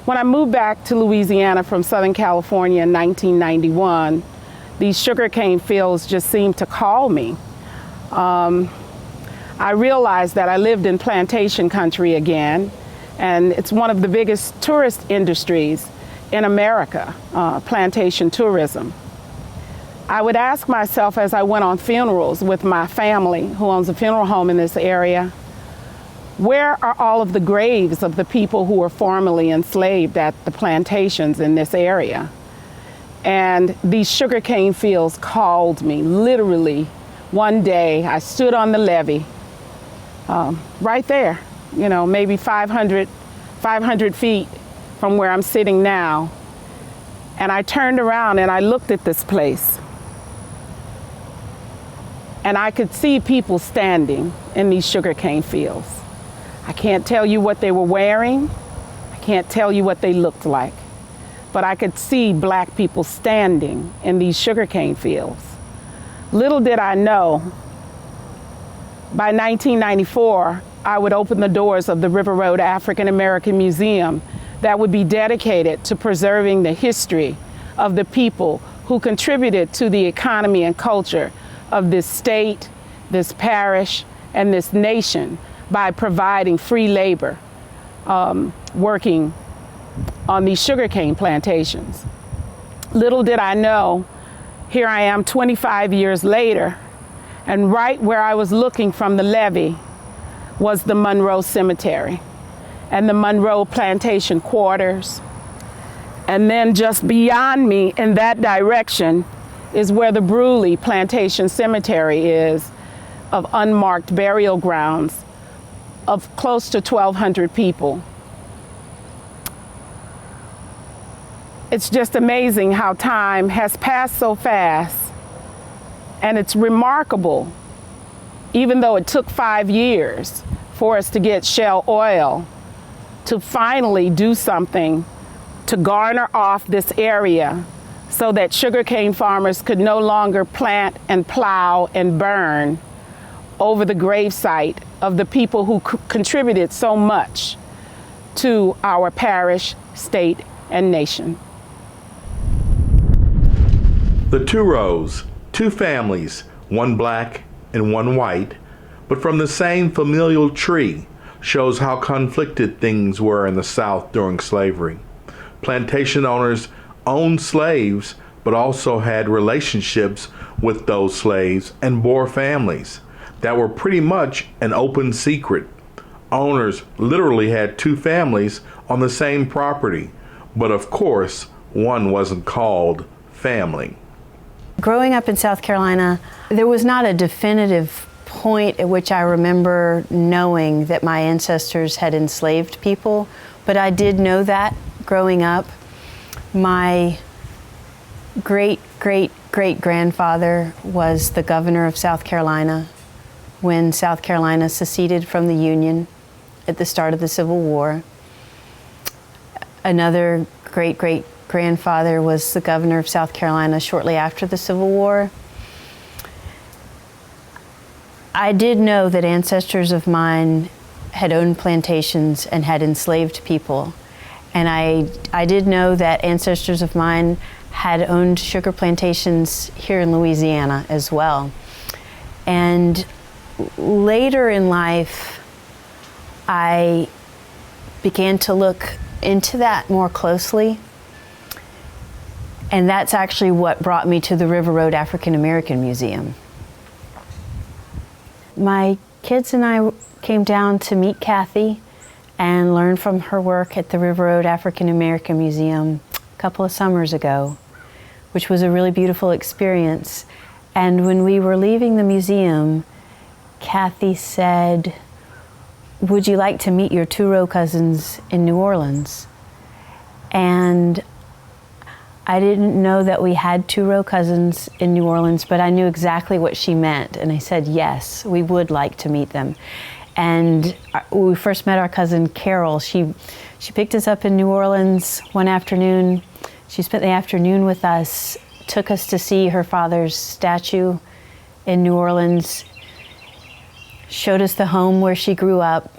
When I moved back to Louisiana from Southern California in 1991, these sugarcane fields just seemed to call me. I realized that I lived in plantation country again, and it's one of the biggest tourist industries in America, plantation tourism. I would ask myself as I went on funerals with my family, who owns a funeral home in this area, where are all of the graves of the people who were formerly enslaved at the plantations in this area? And these sugarcane fields called me. Literally, one day I stood on the levee, right there, you know, maybe 500 feet from where I'm sitting now. And I turned around and I looked at this place. And I could see people standing in these sugarcane fields. I can't tell you what they were wearing. I can't tell you what they looked like. But I could see black people standing in these sugarcane fields. Little did I know, by 1994, I would open the doors of the River Road African American Museum that would be dedicated to preserving the history of the people who contributed to the economy and culture of this state, this parish, and this nation by providing free labor, working on these sugarcane plantations. Little did I know, here I am 25 years later, and right where I was looking from the levee was the Monroe Cemetery and the Monroe Plantation Quarters. And then just beyond me in that direction is where the Bruley Plantation Cemetery is, of unmarked burial grounds of close to 1,200 people. It's just amazing how time has passed so fast, and it's remarkable, even though it took 5 years for us to get Shell Oil to finally do something to garner off this area so that sugarcane farmers could no longer plant and plow and burn over the gravesite of the people who contributed so much to our parish, state, and nation. The Turows, two families, one black and one white, but from the same familial tree, shows how conflicted things were in the South during slavery. Plantation owners owned slaves, but also had relationships with those slaves and bore families that were pretty much an open secret. Owners literally had two families on the same property, but of course, one wasn't called family. Growing up in South Carolina, there was not a definitive point at which I remember knowing that my ancestors had enslaved people, but I did know that growing up. My great-great-great-grandfather was the governor of South Carolina when South Carolina seceded from the Union at the start of the Civil War. Another great-great-grandfather was the governor of South Carolina shortly after the Civil War. I did know that ancestors of mine had owned plantations and had enslaved people. And I did know that ancestors of mine had owned sugar plantations here in Louisiana as well. And later in life, I began to look into that more closely. And that's actually what brought me to the River Road African American Museum. My kids and I came down to meet Kathy and learn from her work at the River Road African American Museum a couple of summers ago, which was a really beautiful experience. And when we were leaving the museum, Kathy said, "Would you like to meet your Turo cousins in New Orleans?" And I didn't know that we had Turo cousins in New Orleans, but I knew exactly what she meant. And I said, yes, we would like to meet them. And when we first met our cousin Carol, she picked us up in New Orleans one afternoon. She spent the afternoon with us, took us to see her father's statue in New Orleans, showed us the home where she grew up.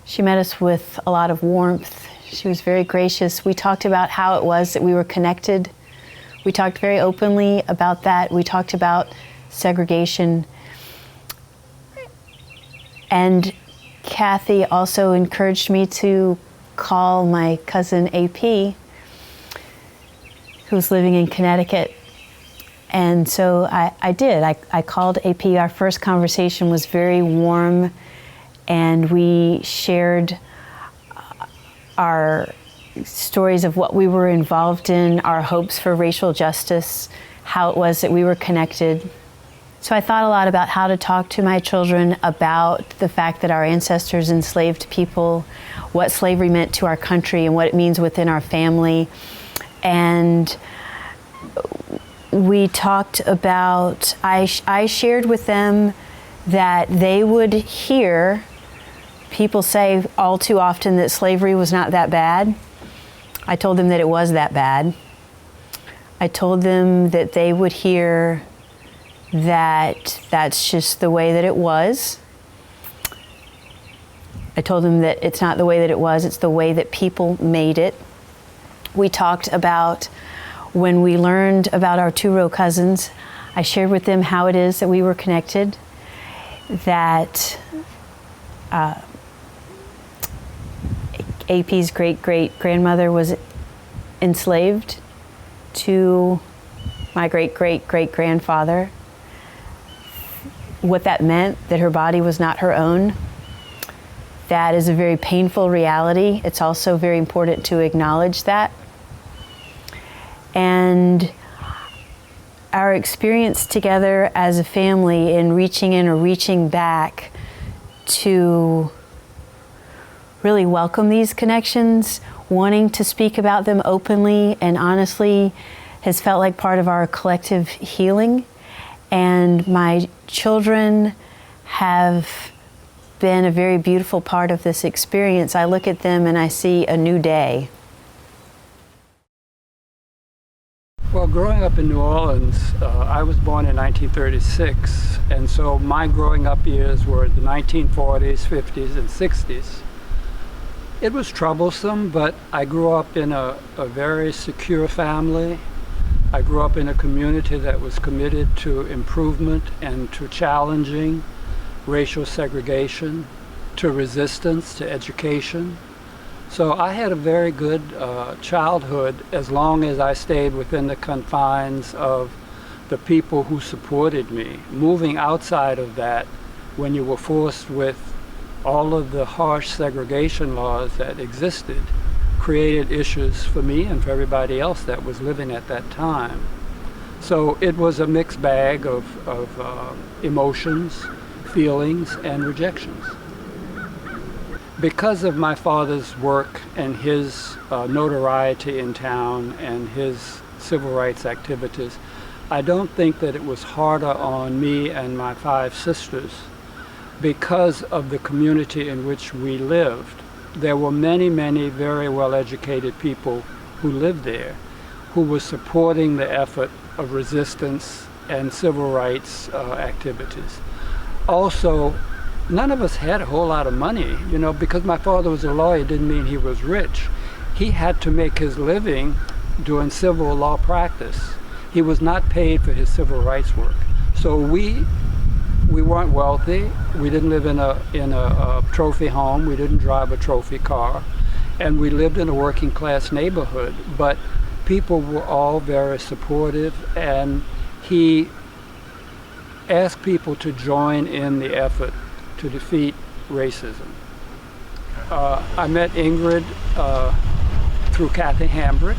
She met us with a lot of warmth. She was very gracious. We talked about how it was that we were connected. We talked very openly about that. We talked about segregation. And Kathy also encouraged me to call my cousin AP, who's living in Connecticut. And so I did. I called AP. Our first conversation was very warm, and we shared our stories of what we were involved in, our hopes for racial justice, how it was that we were connected. So I thought a lot about how to talk to my children about the fact that our ancestors enslaved people, what slavery meant to our country and what it means within our family. And we talked about, I shared with them that they would hear people say all too often that slavery was not that bad. I told them that it was that bad. I told them that they would hear that that's just the way that it was. I told them that it's not the way that it was, it's the way that people made it. We talked about when we learned about our two-row cousins. I shared with them how it is that we were connected, that AP's great-great-grandmother was enslaved to my great-great-great-grandfather, what that meant, that her body was not her own. That is a very painful reality. It's also very important to acknowledge that. And our experience together as a family in reaching in or reaching back to really welcome these connections, wanting to speak about them openly and honestly, has felt like part of our collective healing. And my children have been a very beautiful part of this experience. I look at them and I see a new day. Well, growing up in New Orleans, I was born in 1936, and so my growing up years were the 1940s, 50s, and 60s. It was troublesome, but I grew up in a very secure family. I grew up in a community that was committed to improvement and to challenging racial segregation, to resistance, to education. So I had a very good childhood as long as I stayed within the confines of the people who supported me. Moving outside of that, when you were forced with all of the harsh segregation laws that existed, created issues for me and for everybody else that was living at that time. So it was a mixed bag of emotions, feelings, and rejections. Because of my father's work and his notoriety in town and his civil rights activities, I don't think that it was harder on me and my 5 sisters because of the community in which we lived. There were many, many very well-educated people who lived there who were supporting the effort of resistance and civil rights activities. Also, none of us had a whole lot of money. You know, because my father was a lawyer didn't mean he was rich. He had to make his living doing civil law practice. He was not paid for his civil rights work. So we weren't wealthy. We didn't live in a trophy home. We didn't drive a trophy car. And we lived in a working class neighborhood. But people were all very supportive, and he asked people to join in the effort to defeat racism. I met Ingrid through Kathy Hambrick.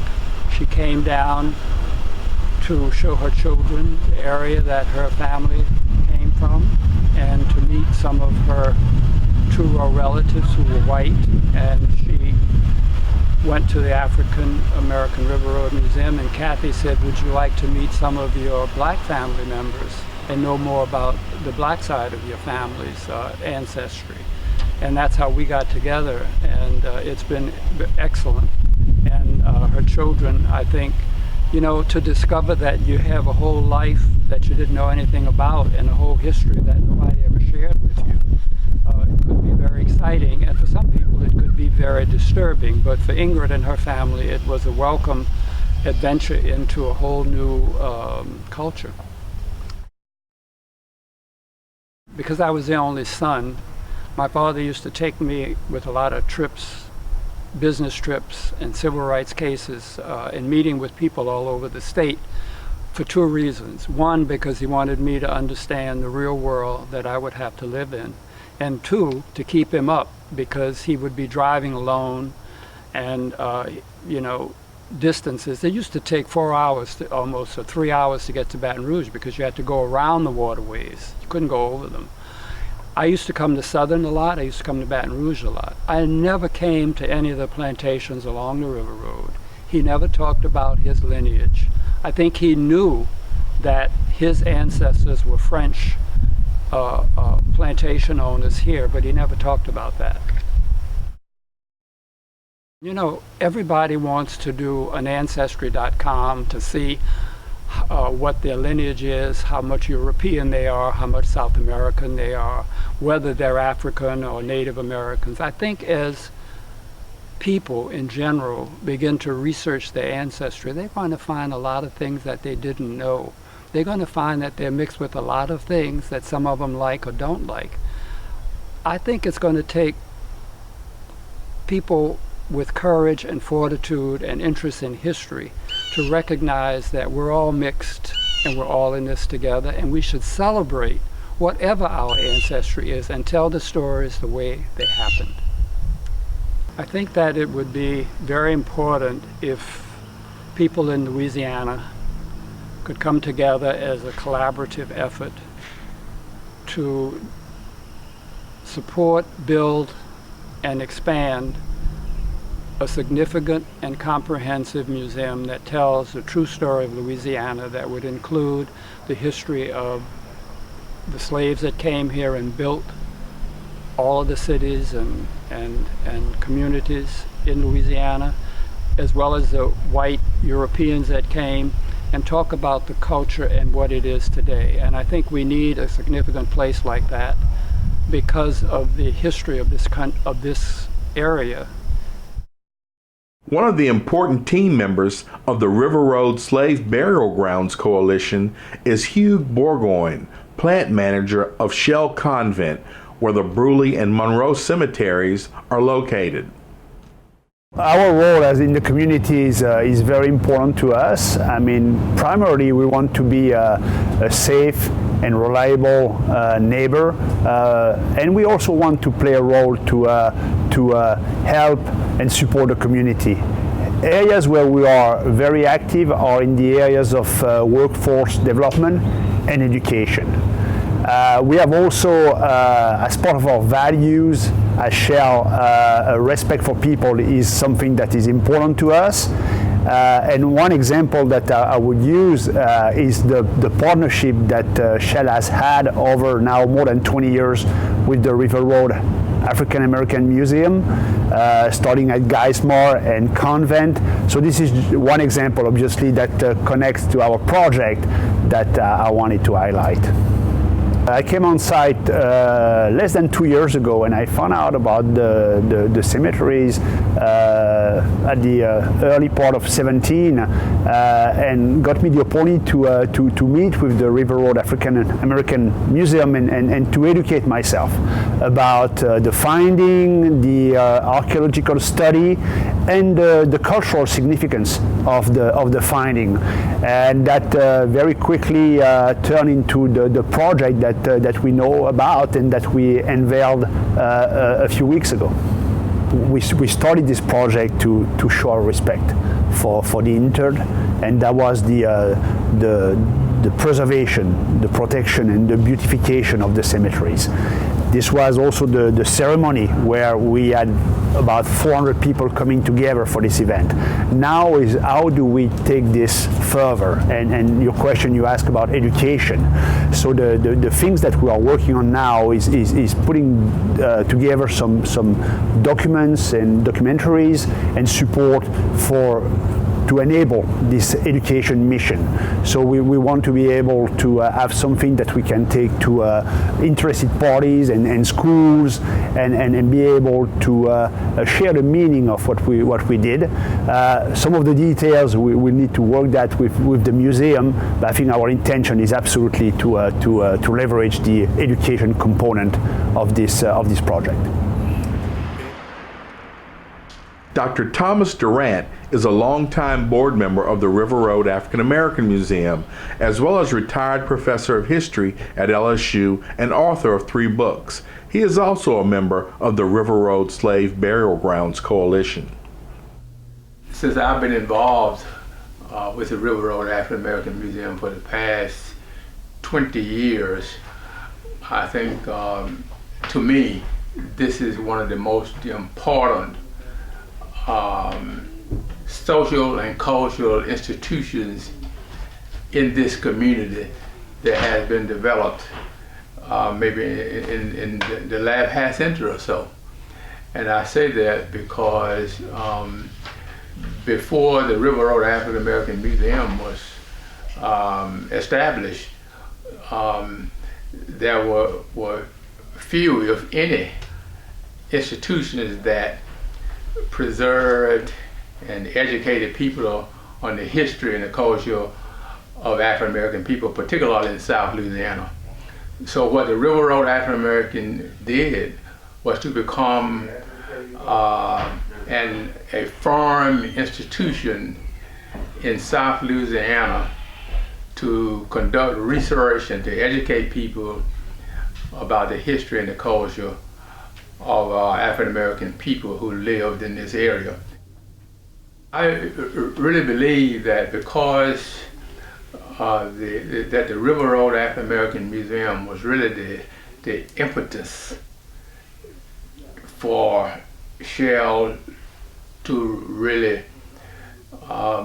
She came down to show her children the area that her family came from and to meet some of her two-row relatives who were white, and she went to the African American River Road Museum, and Kathy said, would you like to meet some of your black family members and know more about the black side of your family's ancestry? And that's how we got together, and it's been excellent. And her children, I think, you know, to discover that you have a whole life that you didn't know anything about and a whole history that nobody ever shared with you, it could be very exciting. And for some people, it could be be very disturbing. But for Ingrid and her family, it was a welcome adventure into a whole new culture. Because I was the only son, my father used to take me with a lot of trips, business trips and civil rights cases, and meeting with people all over the state for two reasons. One, because he wanted me to understand the real world that I would have to live in. And two, to keep him up, because he would be driving alone and, distances. It used to take 4 hours almost, or 3 hours to get to Baton Rouge because you had to go around the waterways. You couldn't go over them. I used to come to Southern a lot. I used to come to Baton Rouge a lot. I never came to any of the plantations along the River Road. He never talked about his lineage. I think he knew that his ancestors were French plantation owners here, but he never talked about that. You know, everybody wants to do an Ancestry.com to see what their lineage is, how much European they are, how much South American they are, whether they're African or Native Americans. I think as people in general begin to research their ancestry, they're going to find a lot of things that they didn't know. They're going to find that they're mixed with a lot of things that some of them like or don't like. I think it's going to take people with courage and fortitude and interest in history to recognize that we're all mixed and we're all in this together, and we should celebrate whatever our ancestry is and tell the stories the way they happened. I think that it would be very important if people in Louisiana could come together as a collaborative effort to support, build, and expand a significant and comprehensive museum that tells the true story of Louisiana, that would include the history of the slaves that came here and built all of the cities and communities in Louisiana, as well as the white Europeans that came, and talk about the culture and what it is today. And I think we need a significant place like that because of the history of this area. One of the important team members of the River Road Slave Burial Grounds Coalition is Hugh Bourgoin, plant manager of Shell Convent, where the Bruley and Monroe cemeteries are located. Our role as in the community is very important to us. I mean, primarily we want to be a safe and reliable neighbor, and we also want to play a role to help and support the community. Areas where we are very active are in the areas of workforce development and education. We have also, as part of our values as Shell, respect for people is something that is important to us. And one example that I would use is the partnership that Shell has had over now more than 20 years with the River Road African American Museum, starting at Geismar and Convent. So this is one example, obviously, that connects to our project that I wanted to highlight. I came on site less than 2 years ago, and I found out about the cemeteries at the early part of 17, and got me the opportunity to meet with the River Road African American Museum and to educate myself about the finding, the archaeological study, and the cultural significance of the finding, and that very quickly turned into the project that we know about and that we unveiled a few weeks ago. We started this project to show our respect for the interred, and that was the preservation, the protection, and the beautification of the cemeteries. This was also the ceremony where we had about 400 people coming together for this event. Now is how do we take this further? And your question you asked about education. So the things that we are working on now is putting together some documents and documentaries and support to to enable this education mission. So we want to be able to have something that we can take to interested parties and schools and be able to share the meaning of what we did. Some of the details we need to work that with the museum, but I think our intention is absolutely to leverage the education component of this project. Dr. Thomas Durant is a longtime board member of the River Road African American Museum, as well as retired professor of history at LSU and author of 3 books. He is also a member of the River Road Slave Burial Grounds Coalition. Since I've been involved with the River Road African American Museum for the past 20 years, I think to me this is one of the most important social and cultural institutions in this community that has been developed maybe in the last half century or so. And I say that because before the River Road African American Museum was established, there were few, if any, institutions that preserved and educated people on the history and the culture of African American people, particularly in South Louisiana. So what the River Road African American did was to become a firm institution in South Louisiana to conduct research and to educate people about the history and the culture of African American people who lived in this area. I really believe that because that the River Road African American Museum was really the impetus for Shell to really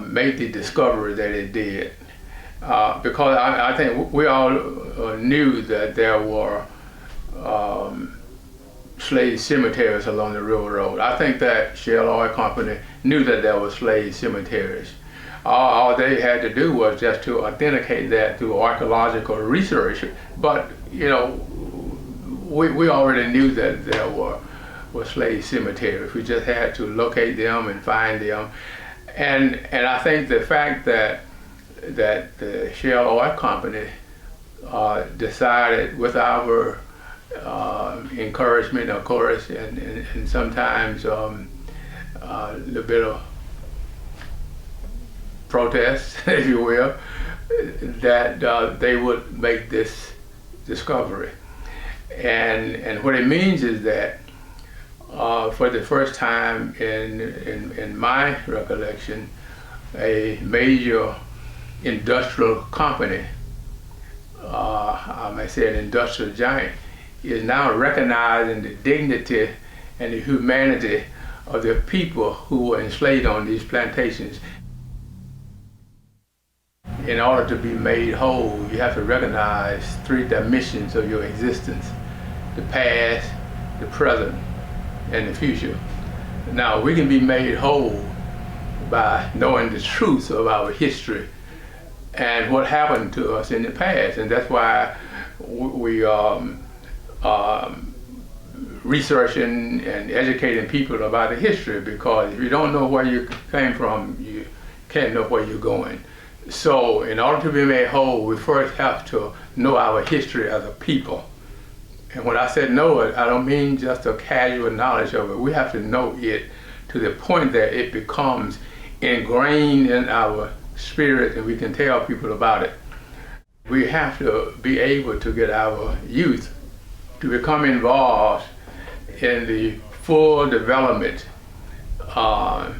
make the discovery that it did. Because I think we all knew that there were slave cemeteries along the River Road. I think that Shell Oil Company knew that there were slave cemeteries. All they had to do was just to authenticate that through archaeological research. But you know, we already knew that there were slave cemeteries. We just had to locate them and find them. And I think the fact that the Shell Oil Company decided, with our encouragement, of course, and sometimes a little bit of protest, if you will, that they would make this discovery. And what it means is that for the first time in my recollection, a major industrial company, I may say an industrial giant, is now recognizing the dignity and the humanity of the people who were enslaved on these plantations. In order to be made whole, you have to recognize 3 dimensions of your existence: the past, the present, and the future. Now, we can be made whole by knowing the truth of our history and what happened to us in the past, and that's why we researching and educating people about the history, because if you don't know where you came from, you can't know where you're going. So in order to be made whole, we first have to know our history as a people. And when I said know it, I don't mean just a casual knowledge of it. We have to know it to the point that it becomes ingrained in our spirit and we can tell people about it. We have to be able to get our youth to become involved in the full development of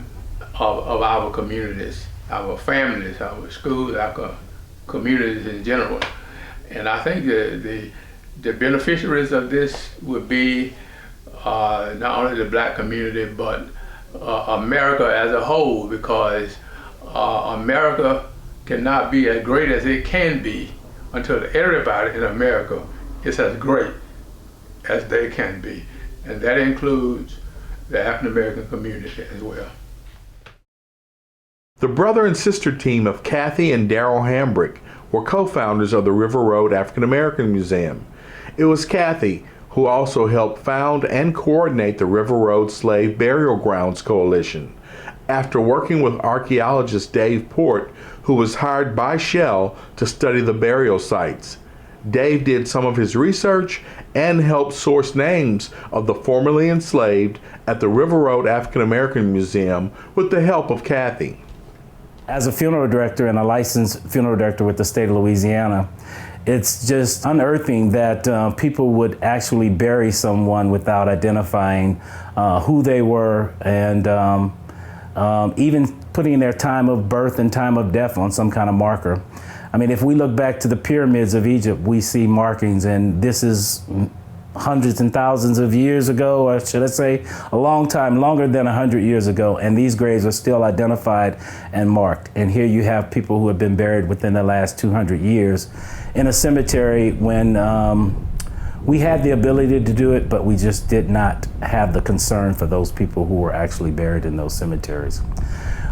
our communities, our families, our schools, our communities in general. And I think the beneficiaries of this would be not only the black community, but America as a whole, because America cannot be as great as it can be until everybody in America is as great as they can be. And that includes the African American community as well. The brother and sister team of Kathy and Darrell Hambrick were co-founders of the River Road African American Museum. It was Kathy who also helped found and coordinate the River Road Slave Burial Grounds Coalition. After working with archaeologist Dave Port, who was hired by Shell to study the burial sites, Dave did some of his research and helped source names of the formerly enslaved at the River Road African American Museum with the help of Kathy. As a funeral director and a licensed funeral director with the state of Louisiana, it's just unearthing that people would actually bury someone without identifying who they were, and even putting their time of birth and time of death on some kind of marker. I mean, if we look back to the pyramids of Egypt, we see markings, and this is hundreds and thousands of years ago, or should I say a long time, longer than 100 years ago, and these graves are still identified and marked. And here you have people who have been buried within the last 200 years in a cemetery when we had the ability to do it, but we just did not have the concern for those people who were actually buried in those cemeteries.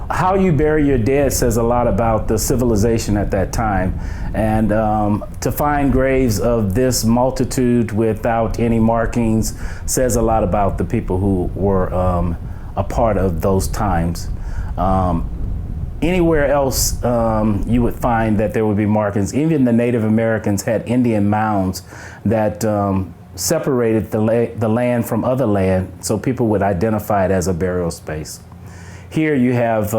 How you bury your dead says a lot about the civilization at that time, and to find graves of this multitude without any markings says a lot about the people who were a part of those times. Anywhere else you would find that there would be markings. Even the Native Americans had Indian mounds that separated the land from other land, so people would identify it as a burial space. Here you have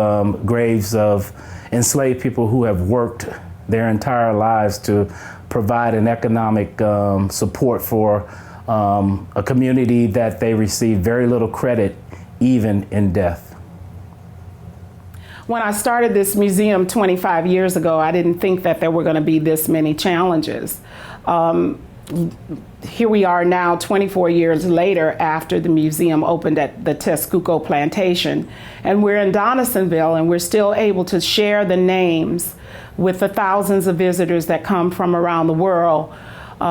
graves of enslaved people who have worked their entire lives to provide an economic support for a community that they receive very little credit, even in death. When I started this museum 25 years ago, I didn't think that there were going to be this many challenges. Here we are now 24 years later after the museum opened at the Texcoco Plantation, and we're in Donaldsonville, and we're still able to share the names with the thousands of visitors that come from around the world,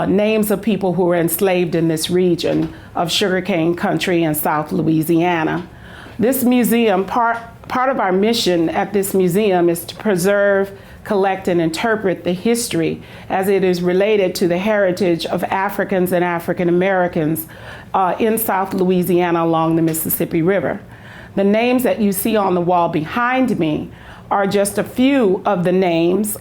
names of people who were enslaved in this region of sugarcane country in South Louisiana. This museum, part of our mission at this museum is to preserve, collect, and interpret the history as it is related to the heritage of Africans and African Americans in South Louisiana along the Mississippi River. The names that you see on the wall behind me are just a few of the names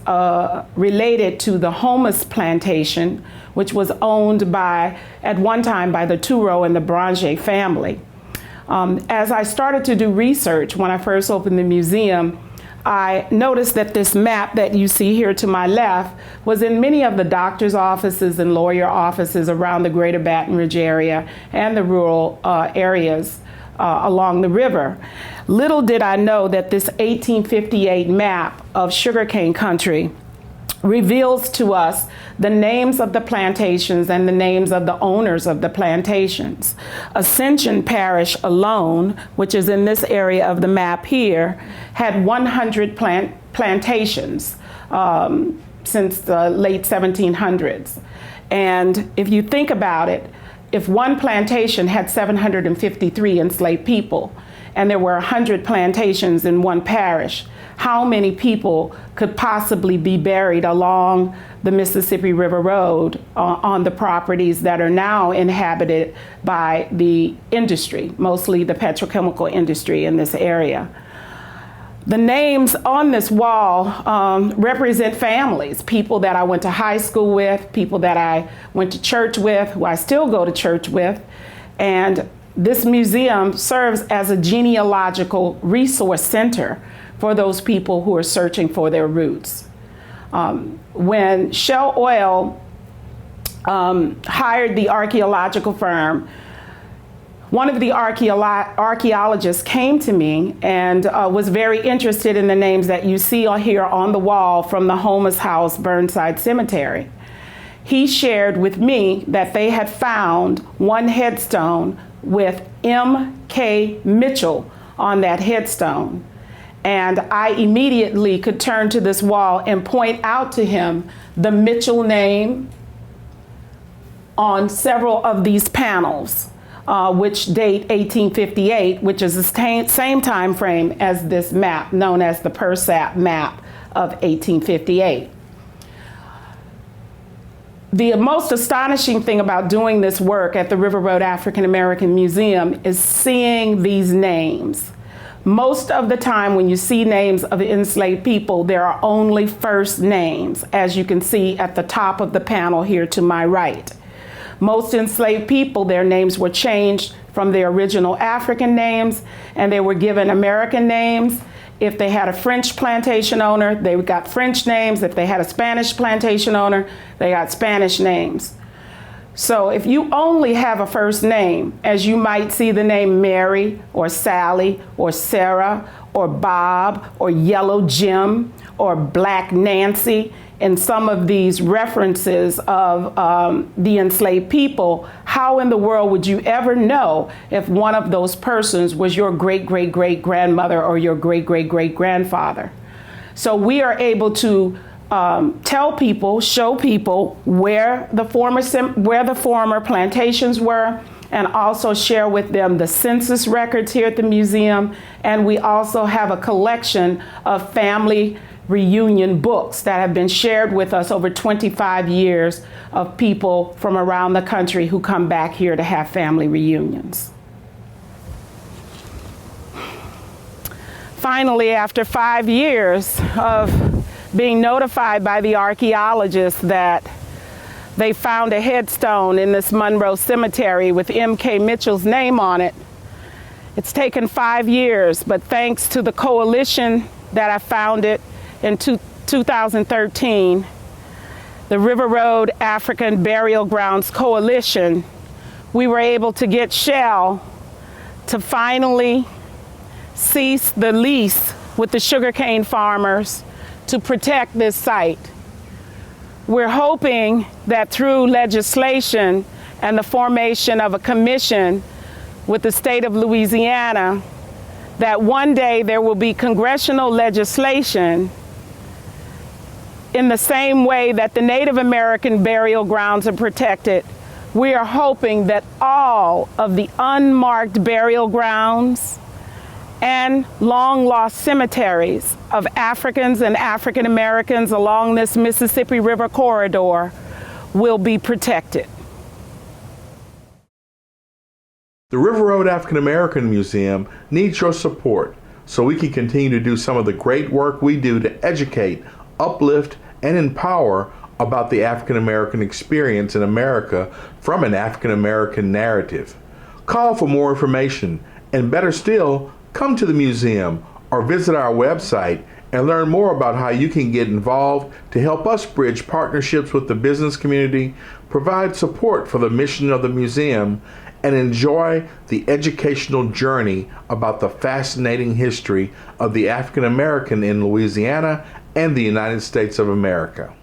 related to the Homas Plantation, which was owned at one time by the Toureau and the Branger family. As I started to do research when I first opened the museum, I noticed that this map that you see here to my left was in many of the doctor's offices and lawyer offices around the greater Baton Rouge area and the rural areas along the river. Little did I know that this 1858 map of sugarcane country reveals to us the names of the plantations and the names of the owners of the plantations. Ascension Parish alone, which is in this area of the map here, had 100 plantations since the late 1700s. And if you think about it, if one plantation had 753 enslaved people, and there were 100 plantations in one parish, how many people could possibly be buried along the Mississippi River Road on the properties that are now inhabited by the industry, mostly the petrochemical industry in this area? The names on this wall represent families, people that I went to high school with, people that I went to church with, who I still go to church with, and this museum serves as a genealogical resource center for those people who are searching for their roots. When Shell Oil hired the archaeological firm, one of the archaeologists came to me and was very interested in the names that you see here on the wall from the Homas House Burnside Cemetery. He shared with me that they had found one headstone with M.K. Mitchell on that headstone. And I immediately could turn to this wall and point out to him the Mitchell name on several of these panels. which date 1858, which is the same time frame as this map, known as the PERSAP map of 1858. The most astonishing thing about doing this work at the River Road African American Museum is seeing these names. Most of the time when you see names of enslaved people, there are only first names, as you can see at the top of the panel here to my right. Most enslaved people, their names were changed from their original African names, and they were given American names. If they had a French plantation owner, they got French names. If they had a Spanish plantation owner, they got Spanish names. So if you only have a first name, as you might see the name Mary or Sally or Sarah or Bob or Yellow Jim or Black Nancy, in some of these references of the enslaved people, how in the world would you ever know if one of those persons was your great-great-great-grandmother or your great-great-great-grandfather? So we are able to tell people, show people where the former plantations were, and also share with them the census records here at the museum. And we also have a collection of family reunion books that have been shared with us over 25 years of people from around the country who come back here to have family reunions. Finally, after 5 years of being notified by the archaeologists that they found a headstone in this Monroe Cemetery with M.K. Mitchell's name on it, it's taken 5 years, but thanks to the coalition that I founded in 2013, the River Road African Burial Grounds Coalition, we were able to get Shell to finally cease the lease with the sugarcane farmers to protect this site. We're hoping that through legislation and the formation of a commission with the state of Louisiana, that one day there will be congressional legislation in the same way that the Native American burial grounds are protected. We are hoping that all of the unmarked burial grounds and long-lost cemeteries of Africans and African Americans along this Mississippi River corridor will be protected. The River Road African American Museum needs your support so we can continue to do some of the great work we do to educate, uplift, and empower about the African American experience in America from an African American narrative. Call for more information, and better still, come to the museum or visit our website and learn more about how you can get involved to help us bridge partnerships with the business community, provide support for the mission of the museum, and enjoy the educational journey about the fascinating history of the African American in Louisiana and the United States of America.